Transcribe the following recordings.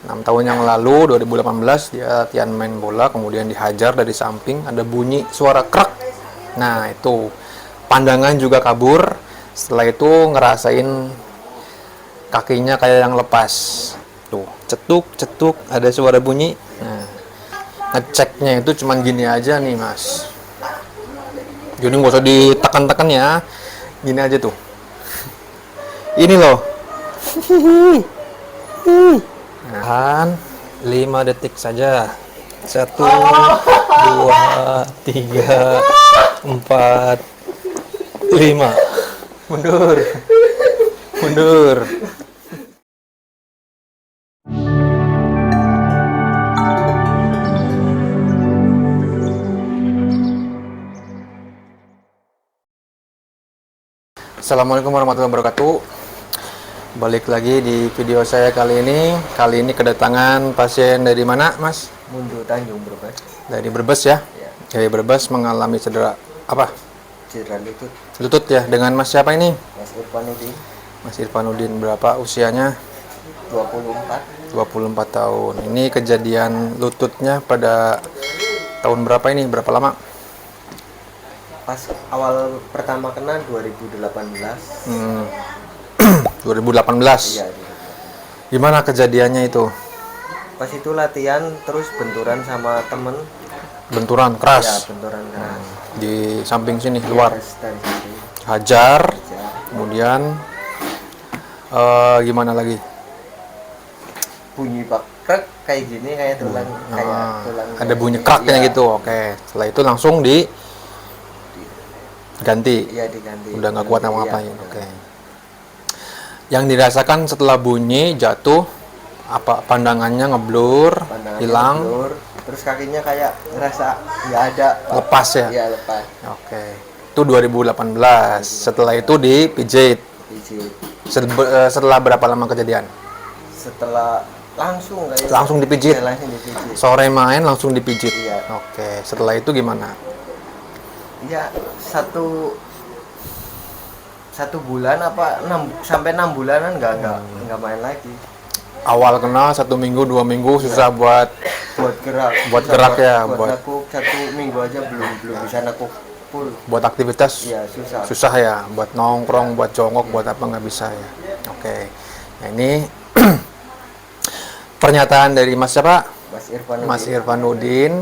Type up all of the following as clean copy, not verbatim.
6 tahun yang lalu, 2018, dia latihan main bola, kemudian dihajar dari samping, ada bunyi suara krek. Nah, itu. Pandangan juga kabur. Setelah itu ngerasain kakinya kayak yang lepas. Tuh, cetuk, cetuk, ada suara bunyi. Nah, ngeceknya itu cuman gini aja nih, Mas. Jadi nggak usah ditekan-tekan ya. Gini aja tuh. Ini loh. Tahan 5 detik saja. 1, 2, 3, 4, 5. Mundur. Mundur. Assalamualaikum warahmatullahi wabarakatuh. Balik lagi di video saya kali ini. Kali ini kedatangan pasien dari mana, Mas? Mundur Tanjung Brebes. Dari Brebes ya? Ya. Dari Brebes mengalami cedera apa? Cedera lutut. Lutut ya. Dengan Mas siapa ini? Mas Irfanudin. Mas Irfanudin, berapa usianya? 24. 24 tahun. Ini kejadian lututnya pada tahun berapa ini? Berapa lama? Pas awal pertama kena 2018. 2018. Iya. Gimana kejadiannya itu? Pas itu latihan terus benturan sama temen. Benturan Ya, keras benturan keras. di samping sini luar. Terus dari situ Hajar, aja. kemudian gimana lagi? Bunyi krek kayak gini kayak tulang Ada kayak bunyi gini. kraknya Iya. gitu. Oke, setelah itu langsung diganti. Iya, diganti. Udah nggak kuat Iya, ngapain. udah. Oke. Yang dirasakan setelah bunyi jatuh, apa pandangannya ngeblur, Pandangannya hilang, blur, terus kakinya kayak ngerasa nggak ada, Pak. lepas ya? Iya, lepas. Oke. Itu 2018. Setelah itu dipijit. Pijit. Setelah berapa lama kejadian? Setelah langsung kayak Langsung dipijit. Ya, langsung dipijit. Sore main langsung dipijit. Iya. Oke. Setelah itu gimana? Ya, satu bulan apa sampai 6 bulanan nggak main lagi. Awal kena 1 minggu 2 minggu susah buat Gerak Buat Susah gerak ya, buat- nakuk 1 minggu aja belum bisa nakuk full. buat aktivitas. Iya, susah. Susah ya, buat nongkrong, buat jongkok, buat apa nggak bisa ya. Oke. Nah, ini pernyataan dari Mas siapa? Mas Irfanudin. Mas Irfanudin.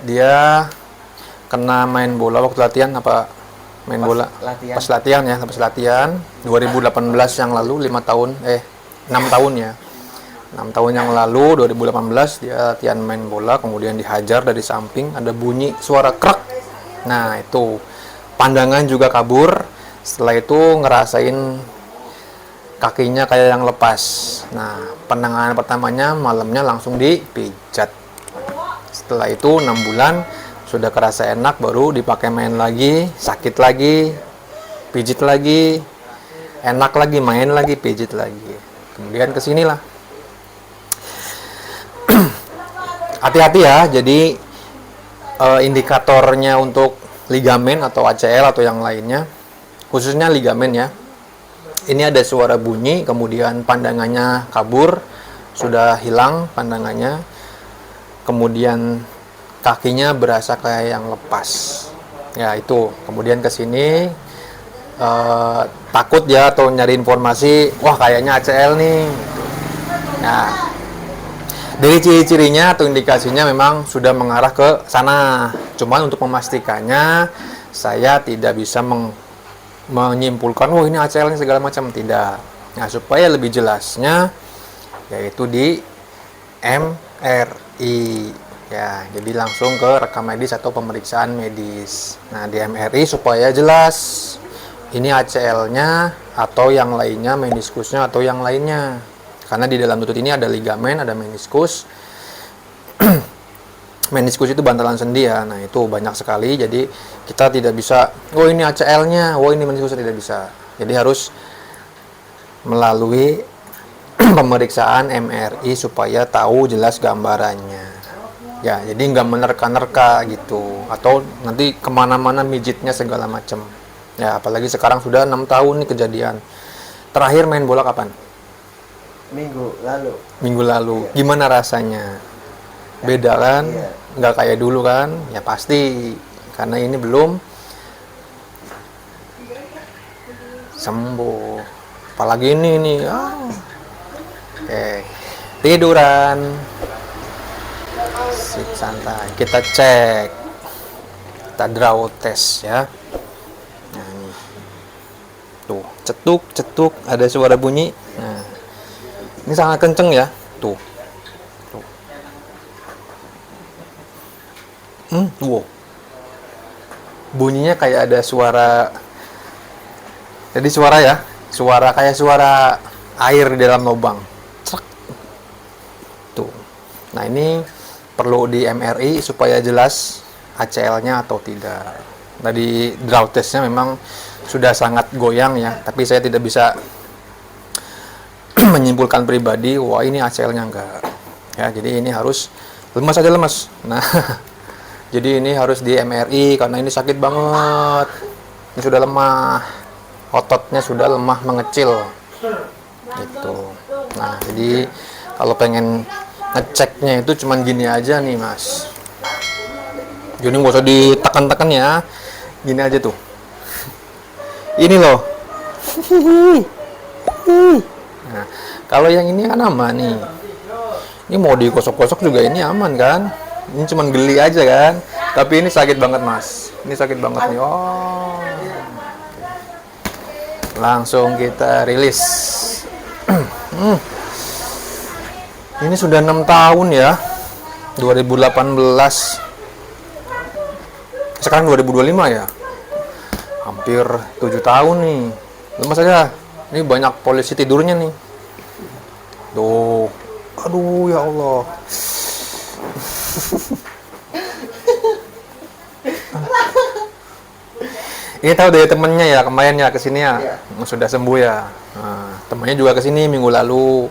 Dia kena main bola waktu latihan apa? Main Pas bola latihan. pas latihan ya, pas latihan 2018 yang lalu 6 tahun ya. 6 tahun yang lalu 2018 dia latihan main bola, kemudian dihajar dari samping, ada bunyi suara krek. Nah, itu. Pandangan juga kabur. Setelah itu ngerasain kakinya kayak yang lepas. Nah, penanganan pertamanya malamnya langsung dipijat. Setelah itu 6 bulan sudah kerasa enak, baru dipakai main lagi, sakit lagi, pijit lagi, enak lagi, main lagi, pijit lagi. Kemudian kesinilah. Hati-hati ya, jadi indikatornya untuk ligamen atau ACL atau yang lainnya, khususnya ligamen ya. Ini ada suara bunyi, kemudian pandangannya kabur, sudah hilang pandangannya, kemudian kakinya berasa kayak yang lepas. Ya itu. Kemudian ke sini takut ya atau nyari informasi, wah kayaknya ACL nih. Nah, dari ciri-cirinya atau indikasinya memang sudah mengarah ke sana. Cuman untuk memastikannya, saya tidak bisa menyimpulkan, wah ini ACL nih segala macam, tidak. Nah, supaya lebih jelasnya, yaitu di MRI. Ya, jadi langsung ke rekam medis atau pemeriksaan medis. Nah, di MRI supaya jelas ini ACL-nya atau yang lainnya, meniskusnya atau yang lainnya. Karena di dalam lutut ini ada ligamen, ada meniskus. Meniskus itu bantalan sendi ya. Nah, itu banyak sekali. Jadi kita tidak bisa, oh ini ACL-nya, oh ini meniskusnya, tidak bisa. Jadi harus melalui pemeriksaan MRI supaya tahu jelas gambarannya. Ya, jadi nggak menerka-nerka gitu, atau nanti kemana-mana mijitnya segala macam. Ya, apalagi sekarang sudah 6 tahun nih kejadian. Terakhir main bola kapan? minggu lalu. Minggu lalu. Gimana rasanya? Beda kan? Iya. Nggak kayak dulu kan? Ya pasti. Karena ini belum sembuh. Apalagi ini nih. Oke. Tiduran. Sip santai. Kita cek. Kita draw test ya. Nah, ini. Tuh, cetuk, ada suara bunyi. Nah. Ini sangat kenceng ya. Tuh. Wow. Bunyinya kayak ada suara. Jadi suara ya. Suara kayak suara air di dalam lubang. Cek. Tuh. Nah, ini perlu di MRI supaya jelas ACL-nya atau tidak. Tadi draw test-nya memang sudah sangat goyang ya, tapi saya tidak bisa menyimpulkan pribadi, wah ini ACL-nya enggak. Ya, jadi ini harus lemas aja lemas. Nah, jadi ini harus di MRI karena ini sakit banget. Ini sudah lemah. Ototnya sudah lemah mengecil. Gitu. Nah, jadi kalau pengen ngeceknya itu cuman gini aja nih, Mas. Jadi nggak usah ditekan-tekan ya. Gini aja tuh. Ini loh. Nah, kalau yang ini kan aman nih. Ini mau digosok-gosok juga ini aman kan? Ini cuman geli aja kan? Tapi ini sakit banget, Mas. Ini sakit banget nih. Oh. Langsung kita rilis. Ini sudah 6 tahun ya. 2018. Sekarang 2025 ya. Hampir 7 tahun nih. Lemas aja. Ini banyak polisi tidurnya nih. Tuh. Aduh ya Allah. Ini tahu dari temennya ya, kemarin ya kesini ya. Sudah sembuh ya. Nah, temennya juga kesini minggu lalu.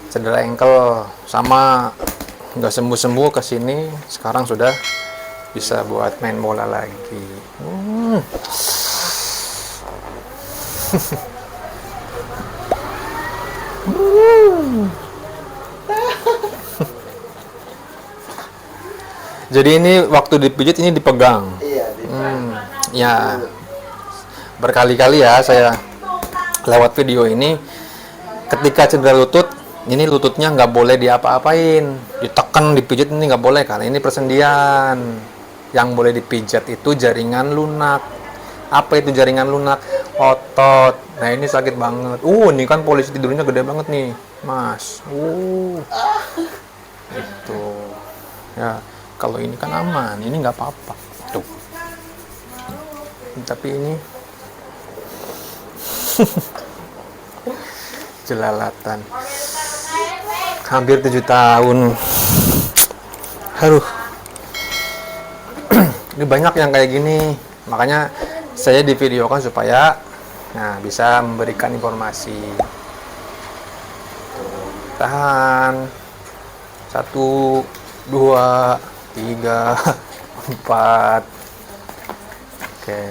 Cedera ankle sama nggak sembuh-sembuh kesini. Sekarang sudah bisa buat main bola lagi. Jadi ini waktu dipijit ini dipegang. Iya, Ya berkali-kali ya saya lewat video ini. Ketika cedera lutut, ini lututnya nggak boleh diapa-apain, ditekan, dipijit ini nggak boleh karena ini persendian. Yang boleh dipijat itu jaringan lunak. Apa itu jaringan lunak? Otot. Nah ini sakit banget. Ini kan polisi tidurnya gede banget nih, Mas. Itu. Ya, kalau ini kan aman, ini nggak apa-apa. Tuh. Tapi ini jelalatan. Hampir 7 tahun. Aduh. Ini banyak yang kayak gini. Makanya saya divideokan supaya bisa memberikan informasi. Tahan. 1, 2, 3, 4. Oke.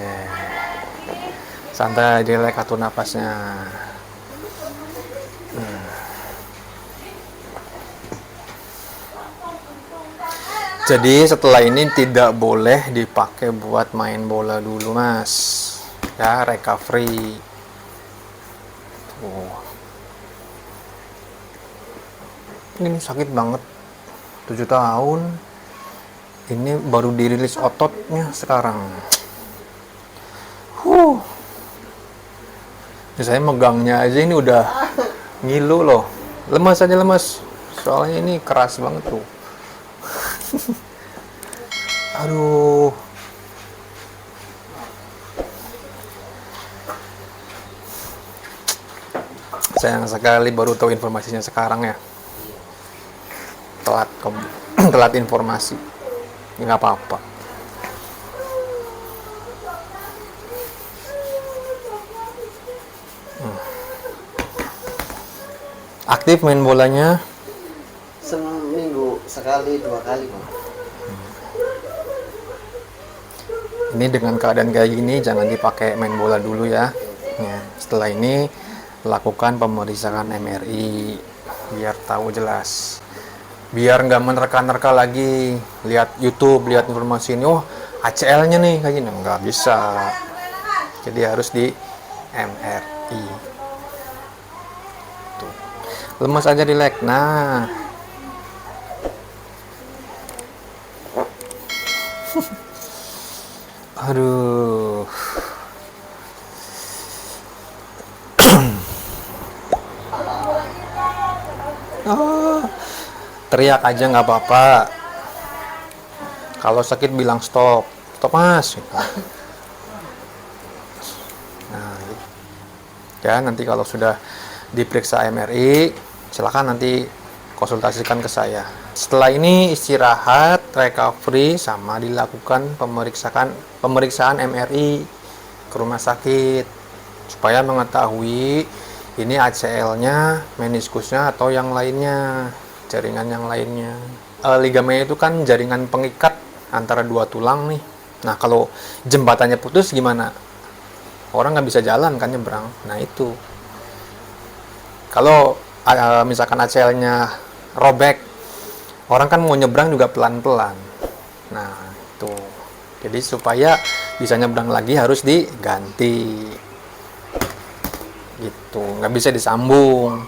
Santai, relax, atur napasnya. Jadi setelah ini tidak boleh dipakai buat main bola dulu, Mas. Ya, recovery. Ini sakit banget. 7 tahun. Ini baru dirilis ototnya sekarang. Ini saya megangnya aja ini udah ngilu loh. Lemas aja lemas. Soalnya ini keras banget tuh. Aduh. Sayang sekali baru tahu informasinya sekarang ya. Telat informasi. Nggak apa-apa. Aktif main bolanya? Seminggu sekali, 2 kali, Bang. Ini dengan keadaan kayak gini jangan dipakai main bola dulu ya. Setelah ini lakukan pemeriksaan MRI biar tahu jelas, biar nggak menerka-nerka lagi lihat YouTube, lihat informasi ini, oh ACL-nya nih kayak gini, nggak bisa. Jadi harus di MRI. Tuh. Lemas aja rileks. Nah, aduh. Oh, teriak aja nggak apa-apa. Kalau sakit bilang stop, stop mas. Gitu. Nah, ya nanti kalau sudah diperiksa MRI, silakan nanti konsultasikan ke saya. Setelah ini istirahat, recovery, sama dilakukan pemeriksaan MRI ke rumah sakit supaya mengetahui ini ACL-nya, meniskusnya, atau yang lainnya, jaringan yang lainnya. Ligamen itu kan jaringan pengikat antara dua tulang nih. Nah, kalau jembatannya putus gimana? Orang nggak bisa jalan kan nyebrang. Nah, itu. Kalau misalkan ACL-nya robek, orang kan mau nyebrang juga pelan-pelan. Nah, itu. Jadi supaya bisa nyebrang lagi harus diganti. Gitu, nggak bisa disambung.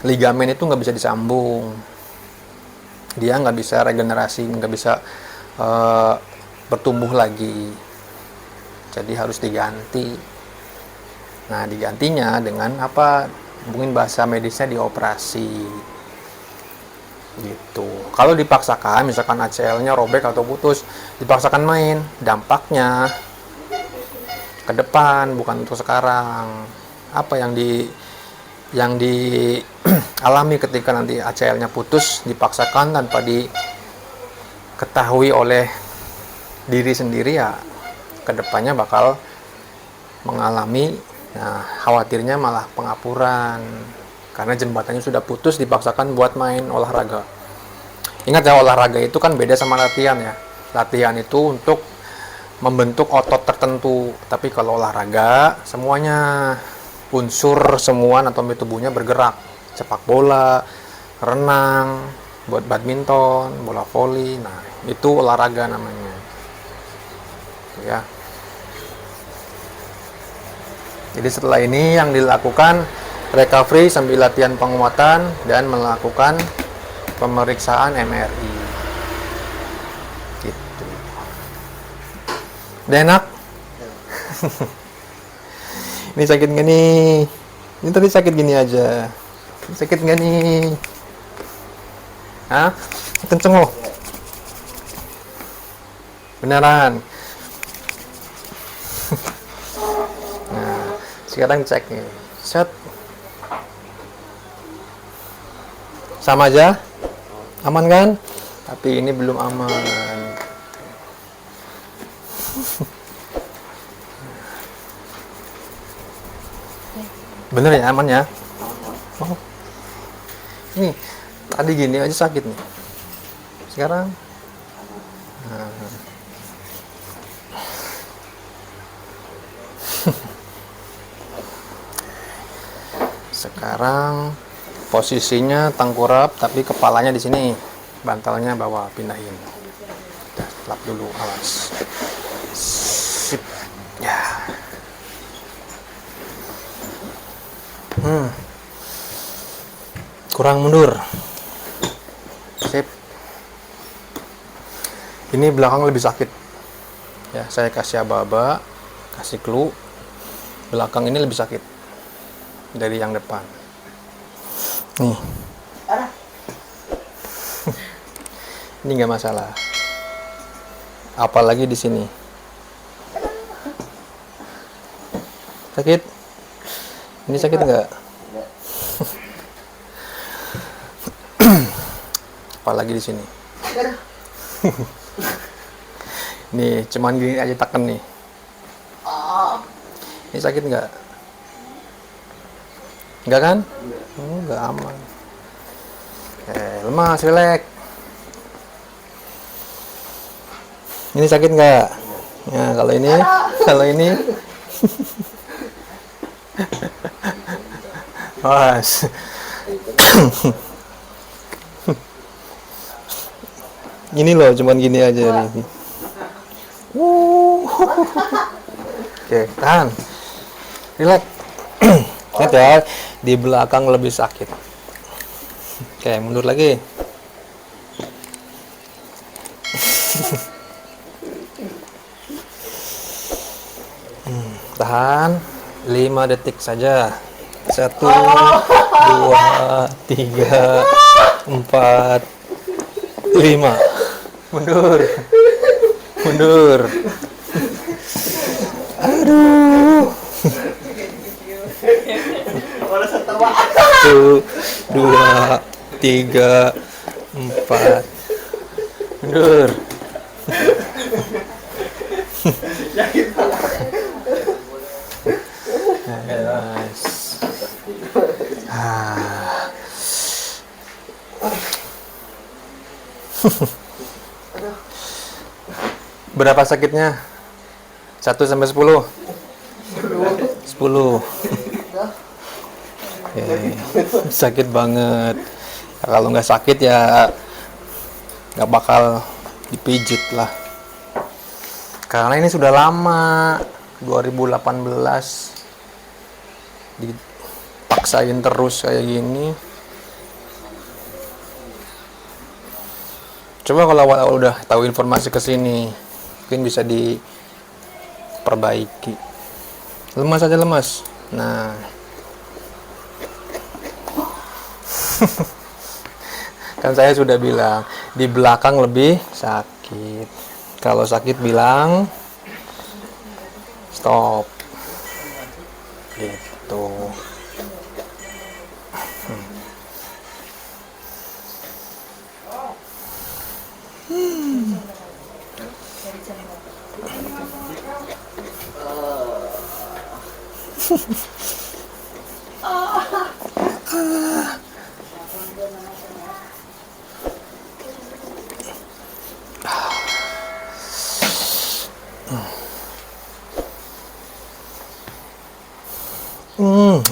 Ligamen itu nggak bisa disambung, dia nggak bisa regenerasi, nggak bisa bertumbuh lagi, jadi harus diganti. Nah, digantinya dengan apa, mungkin bahasa medisnya dioperasi gitu. Kalau dipaksakan, misalkan ACL-nya robek atau putus, dipaksakan main, dampaknya ke depan, bukan untuk sekarang. Apa yang dialami ketika nanti ACL-nya putus, dipaksakan tanpa diketahui oleh diri sendiri, ya kedepannya bakal mengalami, nah khawatirnya malah pengapuran karena jembatannya sudah putus, dipaksakan buat main olahraga. Ingat ya, olahraga itu kan beda sama latihan ya. Latihan itu untuk membentuk otot tertentu, tapi kalau olahraga semuanya, unsur semua anatomi tubuhnya bergerak. Sepak bola, renang, buat badminton, bola voli, nah itu olahraga namanya. Ya. Jadi setelah ini yang dilakukan recovery sambil latihan penguatan dan melakukan pemeriksaan MRI. Gitu. Udah enak? Ini sakit nggak nih? Ini tadi sakit gini aja. Ini sakit nggak nih? Hah? Kenceng loh. Beneran. Nah, sekarang cek nih. Set. Sama aja? Aman kan? Tapi ini belum aman. Bener ya, aman ya? Oh. Ini tadi gini aja sakit nih. Sekarang sekarang posisinya tengkurap tapi kepalanya di sini, bantalnya bawah, pindahin. Udah, lap dulu, awas. Sip. Ya. Kurang mundur. Sip. Ini belakang lebih sakit. Ya, saya kasih aba-aba, kasih clue. Belakang ini lebih sakit dari yang depan. Nih. Ini nggak masalah. Apalagi di sini. Sakit? Ini sakit nggak? Apalagi di sini. Nih, cuman gini aja tekan nih. Ini sakit nggak? Nggak kan? Oh, nggak, aman. Lemas, relax. Ini sakit nggak? Ya, kalau ini. Was. Ini loh, cuman gini aja nih. Oke, tahan. Relax. Lihat ya, di belakang lebih sakit. Oke, mundur lagi. Tahan 5 detik saja. 1, 2, 3, 4, 5. Mundur. Mundur. Aduh. 1, 2, 3, 4. Mundur. Nice. Berapa sakitnya? 1 sampai 10? 10. Oke. Sakit banget. Ya, kalau nggak sakit ya nggak bakal dipijit lah. Karena ini sudah lama, 2018 dipaksain terus kayak gini. Coba kalau awal udah tahu informasi ke sini, mungkin bisa diperbaiki. Lemas aja lemas. Nah. Kan saya sudah bilang, di belakang lebih sakit. Kalau sakit bilang stop. Gitu.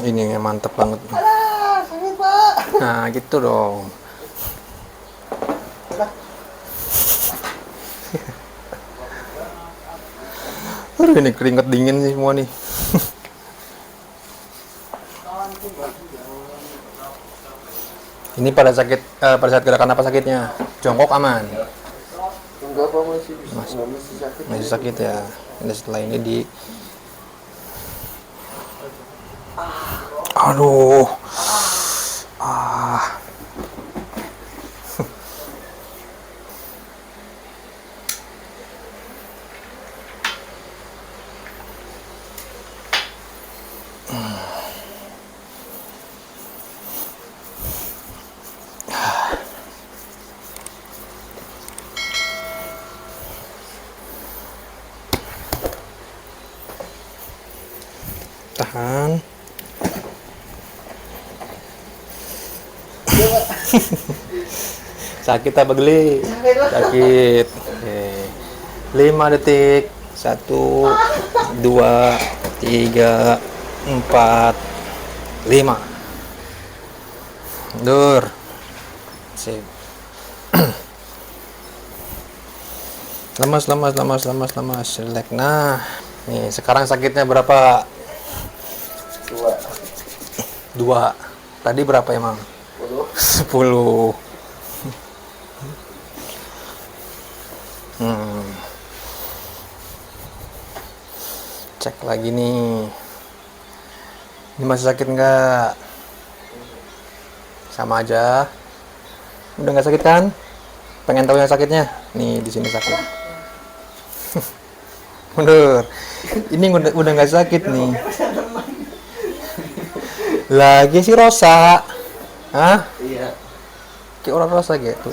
Ini yang mantep banget. Nah, gitu dong. Aduh, ini keringet dingin sih semua nih. Ini pada saat gerakan apa sakitnya? Jongkok aman? Enggak, Pak, masih sakit. Masih sakit ya. Ini setelah ini di aduh. Tahan. Sakit apa geli? Sakit. Oke. 5 detik. 1, 2, 3, 4, 5. Mundur. Sip. Lemas. Relax. Nah, nih sekarang sakitnya berapa? 2. Tadi berapa emang? 10. Cek lagi nih. Ini masih sakit nggak? Sama aja. Udah nggak sakit kan? Pengen tahu yang sakitnya? Nih di sini sakit. Mundur. Ini udah nggak sakit nih. Lagi si Rosa. Hah? Iya. Kayak orang Rosa gitu.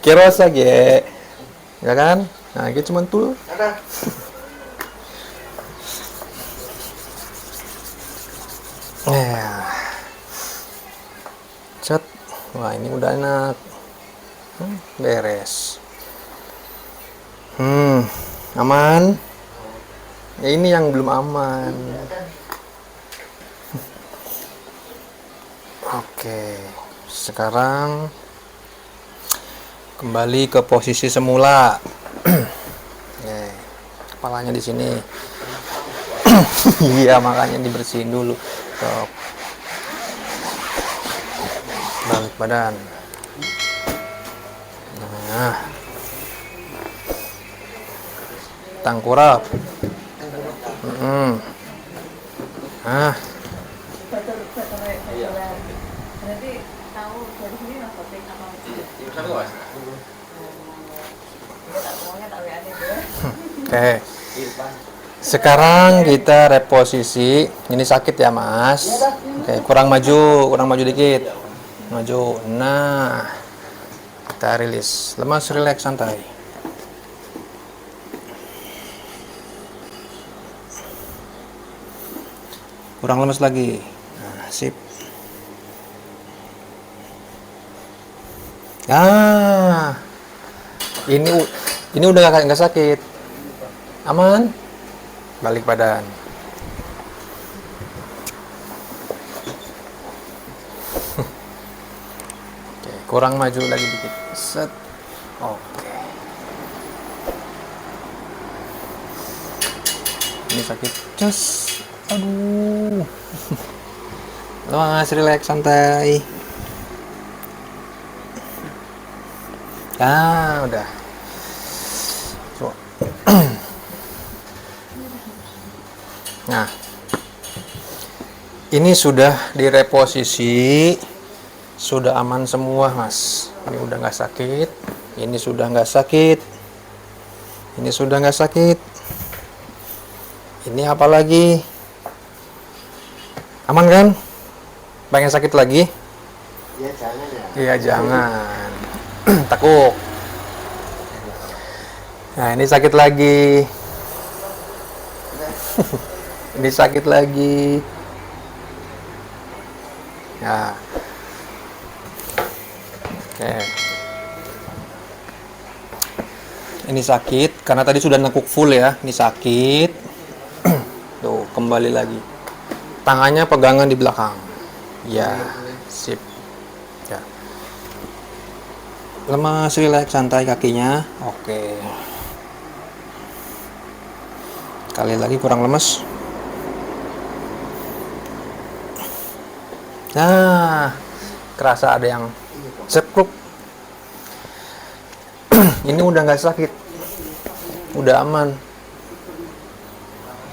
Kayak Rosa ge. Ya kan? Nah, gitu cuman tuh. Cet. Wah, ini udah enak. Beres. Aman. Ya ini yang belum aman. Oke, sekarang kembali ke posisi semula. Oke, kepalanya di sini. Iya, makanya dibersihin dulu. Stop. Balik badan. Nah, tangkurap. Nah, Berarti tahu dari sini narkotik apa? Tak ngomongnya tak WA dia. oke. Sekarang kita reposisi. Ini sakit ya, Mas. Oke, kurang maju dikit. Maju. Nah, kita rilis. Lemas, rileks, santai. Kurang lemas lagi. Nah, sip. Ah, ini udah nggak sakit. Aman. Balik badan. Oke, kurang maju lagi dikit. Set. Oke. Ini sakit. Cus. Aduh. Lemas, rileks, santai. Ah, udah. So. Nah, ini sudah direposisi, sudah aman semua, Mas. Ini udah nggak sakit, ini sudah nggak sakit, ini sudah nggak sakit. Ini apa lagi? Aman kan? Pengen sakit lagi? Ya jangan ya. Iya, jangan. Tekuk. Nah, ini sakit lagi. Ini sakit lagi. Ya. Oke. Ini sakit karena tadi sudah nekuk full ya. Ini sakit. Tuh, kembali lagi. Tangannya pegangan di belakang. Ya, sip. Ya. Lemas, rileks, santai kakinya. Oke. Kali lagi kurang lemes. Nah, kerasa ada yang ceplok. Ini udah nggak sakit, udah aman.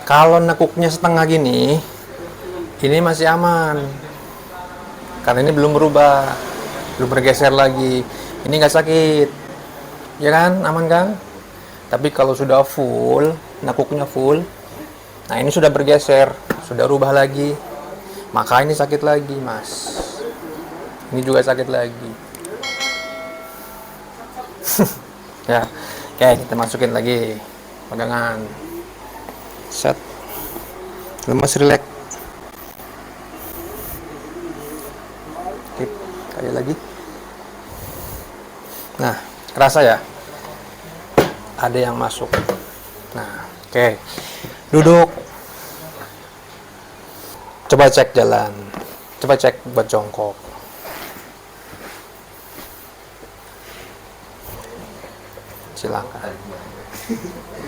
Kalau nekuknya setengah gini, ini masih aman, karena ini belum berubah, belum bergeser lagi. Ini nggak sakit, ya kan, aman kan? Tapi kalau sudah full, nekuknya full, nah ini sudah bergeser, sudah rubah lagi. Maka ini sakit lagi, Mas. Ini juga sakit lagi. Ya, oke, kita masukin lagi pegangan. Set. Lemas, rileks. Oke, kali lagi. Nah, kerasa ya? Ada yang masuk. Nah, oke. Duduk. Coba cek jalan. Coba cek buat jongkok. Silakan.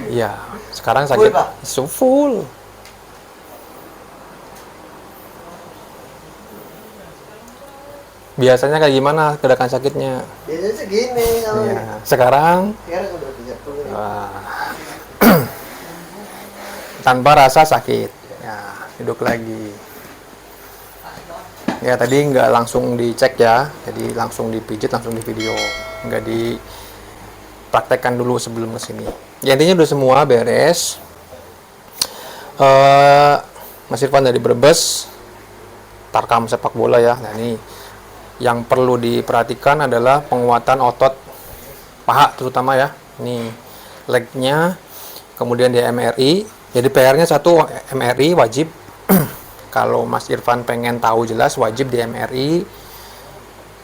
Iya, sekarang sakit. Full, Pak? Full. Biasanya kayak gimana gerakan sakitnya? Biasanya segini kalau Iya, sekarang sekarang udah bisa full. wah, tanpa rasa sakit. Ya, duduk lagi. Ya, tadi nggak langsung dicek ya, jadi langsung dipijit, langsung di video, nggak dipraktekkan dulu sebelum kesini. Ya, intinya udah semua beres. Mas Irfan dari Brebes, tarkam sepak bola ya. Nah, ini yang perlu diperhatikan adalah penguatan otot paha terutama ya. Ini legnya, kemudian di MRI. Jadi PR-nya satu, MRI wajib. Kalau Mas Irfan pengen tahu jelas, wajib di MRI.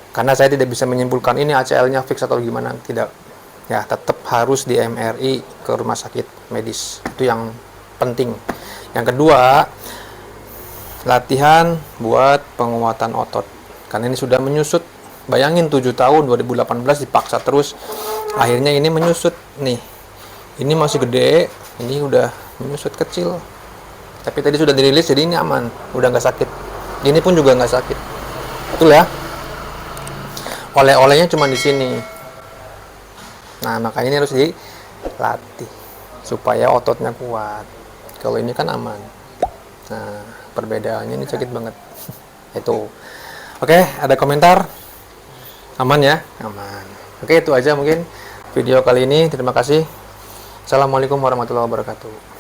Karena saya tidak bisa menyimpulkan ini ACL-nya fix atau gimana, tidak. Ya, tetap harus di MRI ke rumah sakit medis. Itu yang penting. Yang kedua, latihan buat penguatan otot. karena ini sudah menyusut. Bayangin 7 tahun 2018 dipaksa terus, akhirnya ini menyusut nih. Ini masih gede, ini udah menyusut kecil. Tapi tadi sudah dirilis, jadi ini aman, udah nggak sakit. Ini pun juga nggak sakit. Betul ya? Oleh-olehnya cuma di sini. Nah, makanya ini harus dilatih supaya ototnya kuat. Kalau ini kan aman. Nah, perbedaannya ini sakit banget. Itu. Oke, ada komentar? Aman ya? Aman. Oke, itu aja mungkin video kali ini. Terima kasih. Assalamualaikum warahmatullahi wabarakatuh.